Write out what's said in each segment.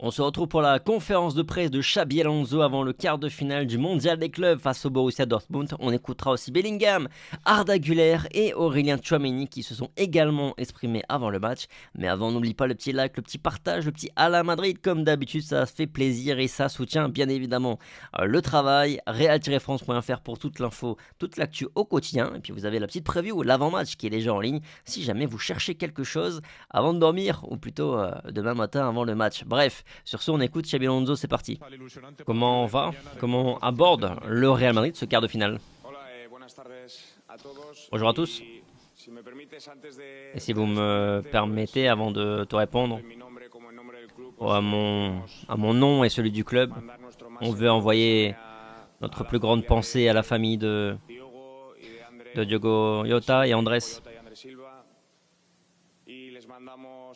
On se retrouve pour la conférence de presse de Xabi Alonso avant le quart de finale du Mondial des clubs face au Borussia Dortmund. On écoutera aussi Bellingham, Arda Güler et Aurélien Tchouaméni qui se sont également exprimés avant le match. Mais avant, n'oublie pas le petit like, le petit partage, le petit à la Madrid comme d'habitude, ça fait plaisir et ça soutient bien évidemment le travail. Real-france.fr pour toute l'info, toute l'actu au quotidien. Et puis vous avez la petite preview, l'avant-match qui est déjà en ligne si jamais vous cherchez quelque chose avant de dormir ou plutôt demain matin avant le match. Bref. Sur ce, on écoute Xabi Alonso, c'est parti. Comment on va? Comment on aborde le Real Madrid ce quart de finale? Bonjour à tous. Et si vous me permettez, avant de te répondre, à mon nom et celui du club, on veut envoyer notre plus grande pensée à la famille de Diogo Jota et Andrés.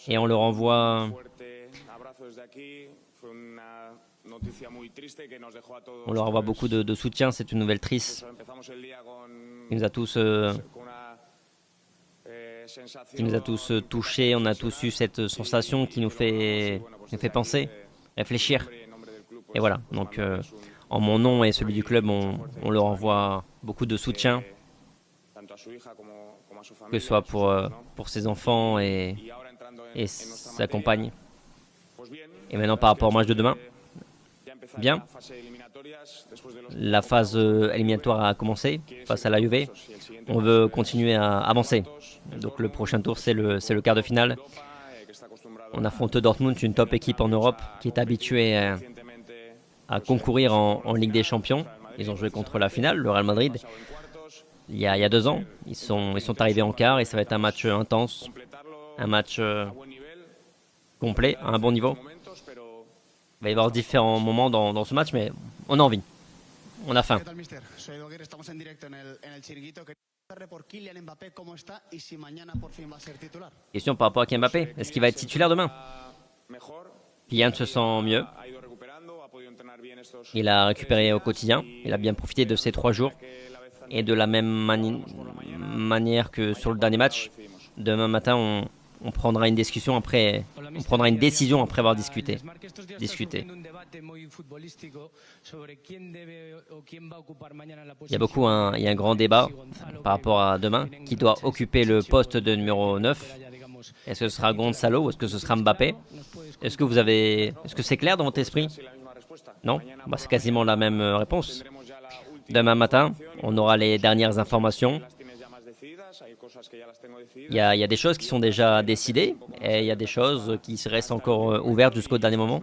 Et on leur envoie... On leur envoie beaucoup de soutien, c'est une nouvelle triste qui nous a tous touchés, on a tous eu cette sensation qui nous fait penser, réfléchir. Et voilà, donc en mon nom et celui du club, on leur envoie beaucoup de soutien, que ce soit pour ses enfants et sa compagne. Et maintenant par rapport au match de demain, bien. La phase éliminatoire a commencé face à la Juve. On veut continuer à avancer. Donc le prochain tour, c'est le quart de finale. On affronte Dortmund, une top équipe en Europe qui est habituée à concourir en Ligue des Champions. Ils ont joué contre la finale, le Real Madrid, il y a 2 ans. Ils sont arrivés en quart et ça va être un match intense, un match complet, à un bon niveau. Il va y avoir différents moments dans ce match, mais on a envie. On a faim. Question par rapport à Kylian Mbappé. Est-ce qu'il va être titulaire demain? Kylian se sent mieux. Il a récupéré au quotidien. Il a bien profité de ces 3 jours. Et de la même manière que sur le dernier match, demain matin, on prendra une discussion après. On prendra une décision après avoir discuté. Il y a un grand débat par rapport à demain. Qui doit occuper le poste de numéro 9? Est-ce que ce sera Gonzalo ou est-ce que ce sera Mbappé? Est-ce que c'est clair dans votre esprit? Non? C'est quasiment la même réponse. Demain matin, on aura les dernières informations. Il y a des choses qui sont déjà décidées et il y a des choses qui restent encore ouvertes jusqu'au dernier moment.